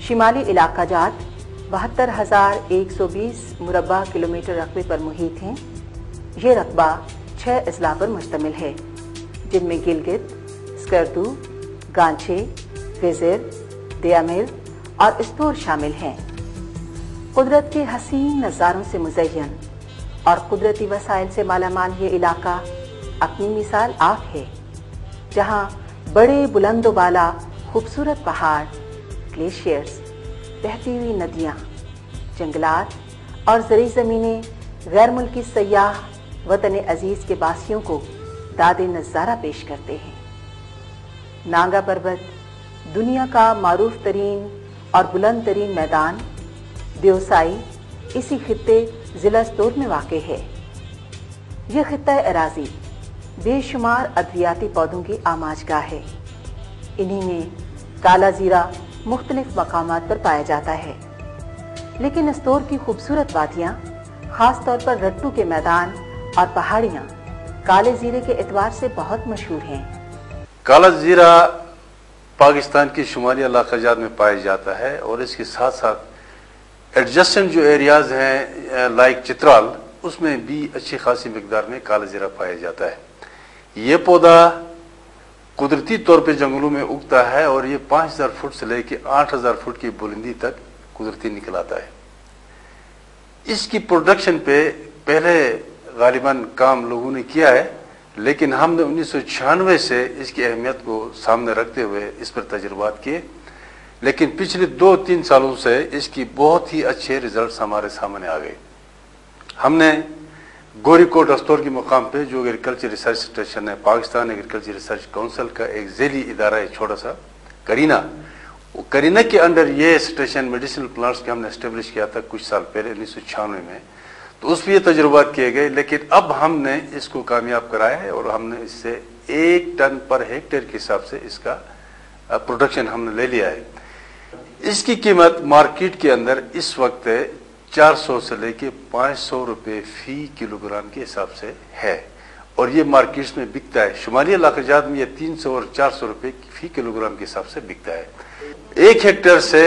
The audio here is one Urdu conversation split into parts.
شمالی علاقہ جات 72,120 مربع کلومیٹر رقبے پر محیط ہیں۔ یہ رقبہ 6 اضلاع پر مشتمل ہے، جن میں گلگت، سکردو، گانچے، وزیر، دیامل اور استور شامل ہیں۔ قدرت کے حسین نظاروں سے مزین اور قدرتی وسائل سے مالا مال یہ علاقہ اپنی مثال آپ ہے، جہاں بڑے بلند و بالا خوبصورت پہاڑ، گلیشیئرز، بہتی ہوئی ندیاں، جنگلات اور زرعی زمینیں غیر ملکی سیاح وطن عزیز کے باسیوں کو داد نظارہ پیش کرتے ہیں۔ نانگا پربت دنیا کا معروف ترین اور بلند ترین میدان دیوسائی اسی خطے ضلع استور میں واقع ہے۔ یہ خطہ اراضی بے شمار ادویاتی پودوں کی آماج گاہ ہے۔ انہی میں کالا زیرہ مختلف مقامات پر پایا جاتا ہے، لیکن استور کی خوبصورت وادیاں، خاص طور پر رٹو کے میدان اور پہاڑیاں کالے زیرے کے اعتبار سے بہت مشہور ہیں۔ کالا زیرہ پاکستان کی شمالی علاقہ جات میں پایا جاتا ہے، اور اس کے ساتھ ساتھ ایڈجسٹنٹ جو ایریاز ہیں لائک چترال، اس میں بھی اچھی خاصی مقدار میں کالا زیرہ پایا جاتا ہے۔ یہ پودا قدرتی طور پہ جنگلوں میں اگتا ہے، اور یہ 5,000 فٹ سے لے کے 8,000 فٹ کی بلندی تک قدرتی نکل آتا ہے۔ اس کی پروڈکشن پہ پہلے غالباً کام لوگوں نے کیا ہے، لیکن ہم نے 1996 سے اس کی اہمیت کو سامنے رکھتے ہوئے اس پر تجربات کیے، لیکن پچھلے 2-3 سالوں سے اس کی بہت ہی اچھے ریزلٹس ہمارے سامنے آ گئے۔ ہم نے گوری کوٹ استور کے مقام پہ جو ایگریکلچر ریسرچ اسٹیشن ہے، پاکستان ایگریکلچر ریسرچ کونسل کا ایک ذیلی ادارہ ہے چھوٹا سا، کرینا کے انڈر یہ اسٹیشن میڈیسنل پلانٹس کے ہم نے اسٹیبلش کیا تھا کچھ سال پہلے 1996 میں، تو اس پہ یہ تجربات کیے گئے، لیکن اب ہم نے اس کو کامیاب کرایا ہے، اور ہم نے اس سے 1 ٹن پر ہیکٹیئر کے حساب سے اس کا پروڈکشن ہم نے لے لیا ہے۔ اس کی قیمت مارکیٹ کے اندر اس وقت 400 سے لے کے 500 روپے فی کلو گرام کے حساب سے ہے، اور یہ مارکیٹس میں بکتا ہے۔ شمالی علاقہ جات میں یہ 300 اور 400 روپے فی کلو گرام کے حساب سے بکتا ہے۔ 1 ہیکٹر سے،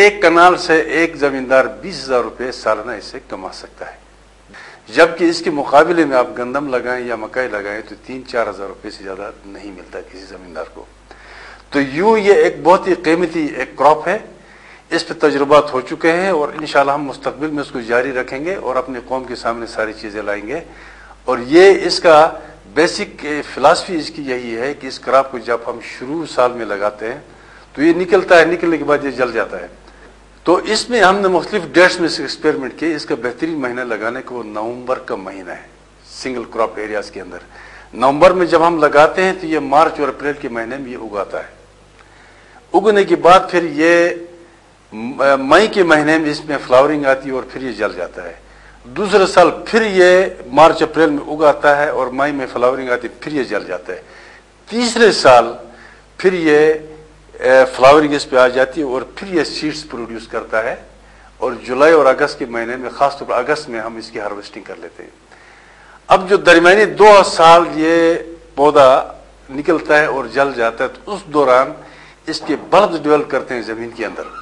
1 کنال سے ایک زمیندار 20,000 روپے سالانہ اس سے کما سکتا ہے، جبکہ اس کے مقابلے میں آپ گندم لگائیں یا مکئی لگائیں تو 3-4 ہزار روپے سے زیادہ نہیں ملتا کسی زمیندار کو۔ تو یوں یہ ایک بہت ہی قیمتی ایک کراپ ہے، اس پہ تجربات ہو چکے ہیں، اور انشاءاللہ ہم مستقبل میں اس کو جاری رکھیں گے اور اپنے قوم کے سامنے ساری چیزیں لائیں گے۔ اور یہ اس کا بیسک فلاسفی اس کی یہی ہے کہ اس کراپ کو جب ہم شروع سال میں لگاتے ہیں تو یہ نکلتا ہے، نکلنے کے بعد یہ جل جاتا ہے۔ تو اس میں ہم نے مختلف ڈیٹس میں سے ایکسپیریمنٹ کیے۔ اس کا بہترین مہینہ لگانے کا وہ نومبر کا مہینہ ہے، سنگل کراپ ایریاز کے اندر۔ نومبر میں جب ہم لگاتے ہیں تو یہ مارچ اور اپریل کے مہینے میں یہ اگاتا ہے۔ اگنے کے بعد پھر یہ مئی کے مہینے میں اس میں فلاورنگ آتی ہے، اور پھر یہ جل جاتا ہے۔ دوسرے سال پھر یہ مارچ اپریل میں اگاتا ہے، اور مئی میں فلاورنگ آتی ہے، پھر یہ جل جاتا ہے۔ تیسرے سال پھر یہ فلاورنگ اس پہ آ جاتی ہے، اور پھر یہ سیڈز پروڈیوس کرتا ہے، اور جولائی اور اگست کے مہینے میں، خاص طور پر اگست میں ہم اس کی ہارویسٹنگ کر لیتے ہیں۔ اب جو درمیانی 2 سال یہ پودا نکلتا ہے اور جل جاتا ہے، تو اس دوران اس کے بلب ڈیولپ کرتے ہیں زمین کے اندر۔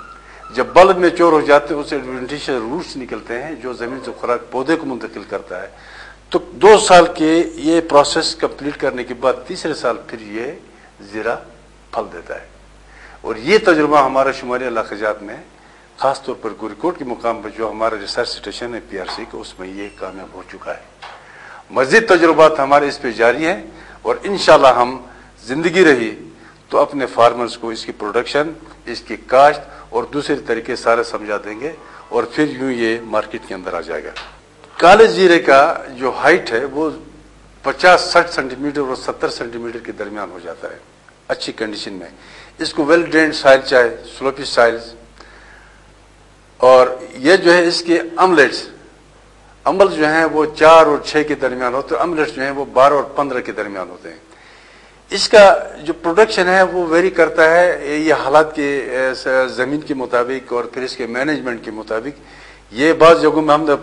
جب بلب میچور ہو جاتے ہیں، اس سے ایڈوینٹیشیس روٹس نکلتے ہیں جو زمین سے خوراک پودے کو منتقل کرتا ہے۔ تو 2 سال کے یہ پروسیس کمپلیٹ کرنے کے بعد تیسرے سال پھر یہ زیرہ پھل دیتا ہے، اور یہ تجربہ ہمارے شمالی علاقہ جات میں، خاص طور پر گوری کوٹ کے مقام پر جو ہمارا ریسرچ اسٹیشن ہے PRC کا، اس میں یہ کامیاب ہو چکا ہے۔ مزید تجربات ہمارے اس پہ جاری ہیں، اور انشاءاللہ ہم زندگی رہی تو اپنے فارمرز کو اس کی پروڈکشن، اس کی کاشت اور دوسرے طریقے سارے سمجھا دیں گے، اور پھر یوں یہ مارکیٹ کے اندر آ جائے گا۔ کالے زیرے کا جو ہائٹ ہے وہ 50-60 سینٹی میٹر اور 70 سینٹی میٹر کے درمیان ہو جاتا ہے اچھی کنڈیشن میں۔ اس کو ویل ڈرینڈ سائل چاہے، سلوپی سائلز، اور یہ جو ہے اس کے عمل جو ہیں وہ 4 اور 6 کے درمیان ہوتے ہیں، املٹس جو ہیں وہ 12 اور 15 کے درمیان ہوتے ہیں۔ اس کا جو پروڈکشن ہے وہ ویری کرتا ہے یہ حالات کے زمین کے مطابق اور پھر اس کے مینجمنٹ کے مطابق۔ یہ بعض جگہوں میں ہم نے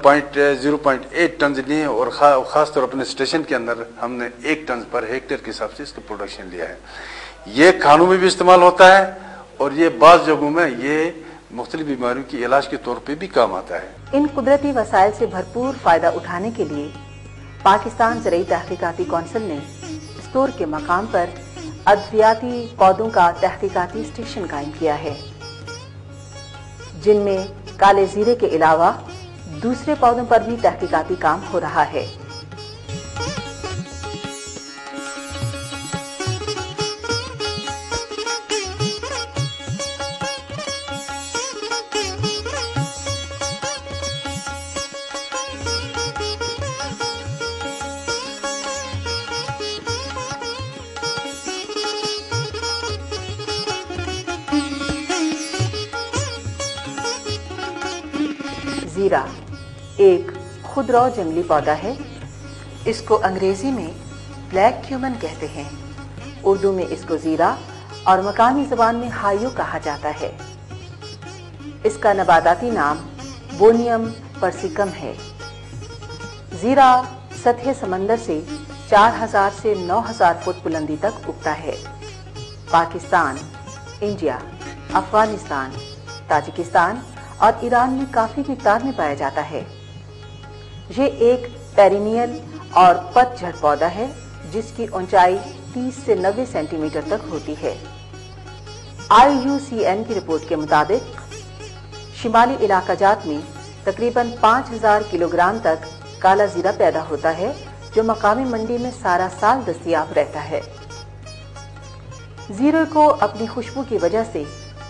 0.8 ٹنز لیے، اور خاص طور اپنے اسٹیشن کے اندر ہم نے 1 ٹن پر ہیکٹیئر کے حساب سے اس کا پروڈکشن لیا ہے۔ یہ کھانوں میں بھی استعمال ہوتا ہے، اور یہ بعض جگہوں میں یہ مختلف بیماریوں کے علاج کے طور پہ بھی کام آتا ہے۔ ان قدرتی وسائل سے بھرپور فائدہ اٹھانے کے لیے پاکستان زرعی تحقیقاتی کونسل نے اسٹور کے مقام پر ادویاتی پودوں کا تحقیقاتی اسٹیشن قائم کیا ہے، جن میں کالے زیرے کے علاوہ دوسرے پودوں پر بھی تحقیقاتی کام ہو رہا ہے۔ زیرہ ایک خودرو جنگلی پودا ہے۔ اس کو انگریزی میں بلیک کیومن کہتے ہیں، اردو میں اس کو زیرہ اور مقامی زبان میں ہائیو کہا جاتا ہے۔ اس کا نباتاتی نام بونیم پرسیکم ہے۔ زیرہ سطح سمندر سے 4000 سے 9000 فٹ بلندی تک اگتا ہے۔ پاکستان، انڈیا، افغانستان، تاجکستان اور ایران میں کافی مقدار میں پایا جاتا ہے۔ یہ ایک پیرینیل اور پت جھڑ پودا ہے جس کی اونچائی 30 سے 90 سینٹی میٹر تک ہوتی ہے۔ IUCN کی رپورٹ کے مطابق شمالی علاقہ جات میں تقریباً 5000 کلو گرام تک کالا زیرہ پیدا ہوتا ہے، جو مقامی منڈی میں سارا سال دستیاب رہتا ہے۔ زیرے کو اپنی خوشبو کی وجہ سے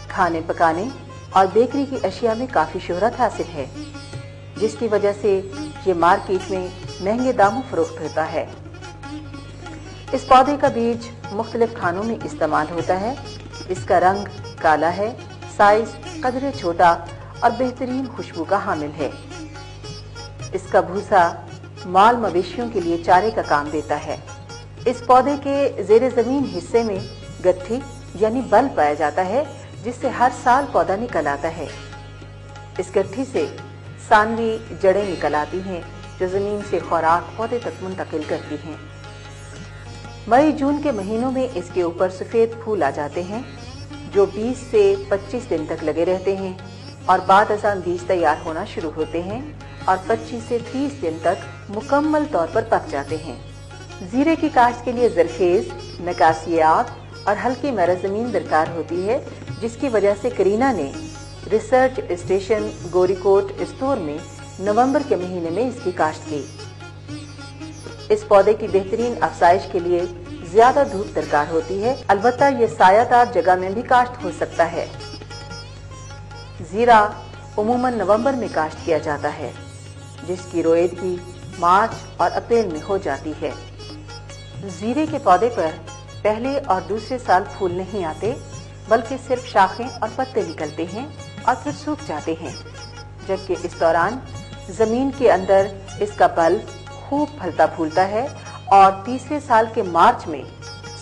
کھانے پکانے اور بیکری کی اشیاء میں کافی شہرت حاصل ہے، جس کی وجہ سے یہ مارکیٹ میں مہنگے داموں فروخت ہوتا ہے۔ اس پودے کا بیج مختلف کھانوں میں استعمال ہوتا ہے۔ اس کا رنگ کالا ہے، سائز قدرے چھوٹا اور بہترین خوشبو کا حامل ہے۔ اس کا بھوسا مال مویشیوں کے لیے چارے کا کام دیتا ہے۔ اس پودے کے زیر زمین حصے میں گٹھی یعنی بل پایا جاتا ہے، جس سے ہر سال پودا نکل آتا ہے۔ اس گٹھی سے ثانوی جڑیں نکل آتی ہیں جو زمین سے خوراک پودے تک منتقل کرتی ہیں۔ مئی جون کے مہینوں میں اس کے اوپر سفید پھول آ جاتے ہیں جو 20 سے 25 دن تک لگے رہتے ہیں اور بعد ازاں بیج تیار ہونا شروع ہوتے ہیں اور 25 سے 30 دن تک مکمل طور پر پک جاتے ہیں۔ زیرے کی کاشت کے لیے زرخیز، نکاسیاب اور ہلکی مرز زمین درکار ہوتی ہے، جس کی وجہ سے کرینا نے ریسرچ اسٹیشن گوری کوٹ اسٹور میں نومبر کے مہینے میں اس کی کاشت کی۔ اس پودے کی بہترین افزائش کے لیے زیادہ دھوپ درکار ہوتی ہے، البتہ یہ سایہ دار جگہ میں بھی کاشت ہو سکتا ہے۔ زیرہ عموماً نومبر میں کاشت کیا جاتا ہے، جس کی رویدگی مارچ اور اپریل میں ہو جاتی ہے۔ زیرے کے پودے پر پہلے اور دوسرے سال پھول نہیں آتے، بلکہ صرف شاخیں اور پتے نکلتے ہیں اور پھر سوکھ جاتے ہیں، جبکہ اس دوران زمین کے اندر اس کا بلب خوب پھلتا پھولتا ہے اور تیسرے سال کے مارچ میں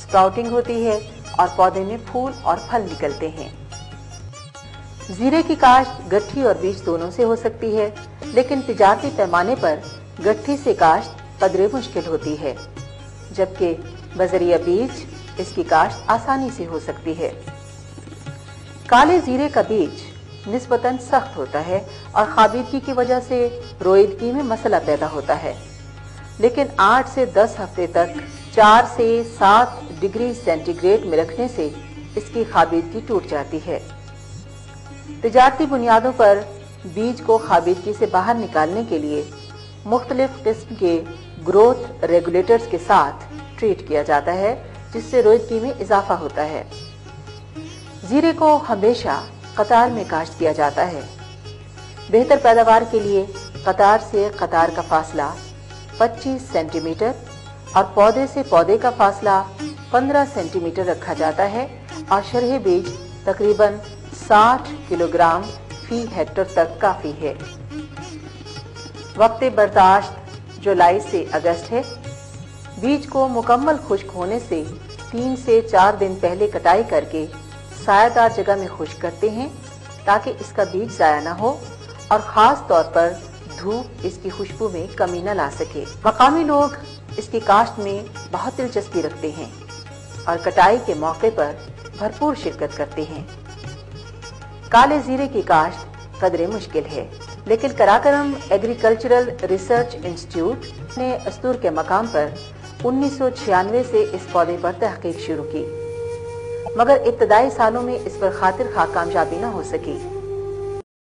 سپراؤٹنگ ہوتی ہے اور پودے میں پھول اور پھل نکلتے ہیں۔ زیرے کی کاشت گٹھی اور بیج دونوں سے ہو سکتی ہے، لیکن تجارتی پیمانے پر گٹھی سے کاشت قدرے مشکل ہوتی ہے، جبکہ بذریعہ بیج اس کی کاشت آسانی سے ہو سکتی ہے۔ کالے زیرے کا بیج نسبتاً سخت ہوتا ہے اور خابیدگی کی وجہ سے رویدگی میں مسئلہ پیدا ہوتا ہے، لیکن 8 سے 10 ہفتے تک 4 سے 7 ڈگری سینٹی گریڈ میں رکھنے سے اس کی خابیدگی ٹوٹ جاتی ہے۔ تجارتی بنیادوں پر بیج کو خابیدگی سے باہر نکالنے کے لیے مختلف قسم کے گروتھ ریگولیٹرز کے ساتھ ٹریٹ کیا جاتا ہے، جس سے رویدگی میں اضافہ ہوتا ہے۔ زیرے کو ہمیشہ قطار میں کاشت کیا جاتا ہے۔ بہتر پیداوار کے لیے قطار سے قطار کا فاصلہ 25 سینٹی میٹر اور پودے سے پودے کا فاصلہ 15 سینٹی میٹر رکھا جاتا ہے اور شرح بیج تقریباً 60 کلو گرام فی ہیکٹر تک کافی ہے۔ وقت برداشت جولائی سے اگست ہے۔ بیج کو مکمل خشک ہونے سے 3 سے 4 دن پہلے کٹائی کر کے سایہ دار جگہ میں خشک کرتے ہیں تاکہ اس کا بیج ضائع نہ ہو اور خاص طور پر دھوپ اس کی خوشبو میں کمی نہ لا سکے۔ مقامی لوگ اس کی کاشت میں بہت دلچسپی رکھتے ہیں اور کٹائی کے موقع پر بھرپور شرکت کرتے ہیں۔ کالے زیرے کی کاشت قدرے مشکل ہے، لیکن کراکرم ایگریکلچرل ریسرچ انسٹیٹیوٹ نے استور کے مقام پر 1996 سے اس پودے پر تحقیق شروع کی، مگر ابتدائی سالوں میں اس پر خاطر خواہ کامیابی نہ ہو سکی۔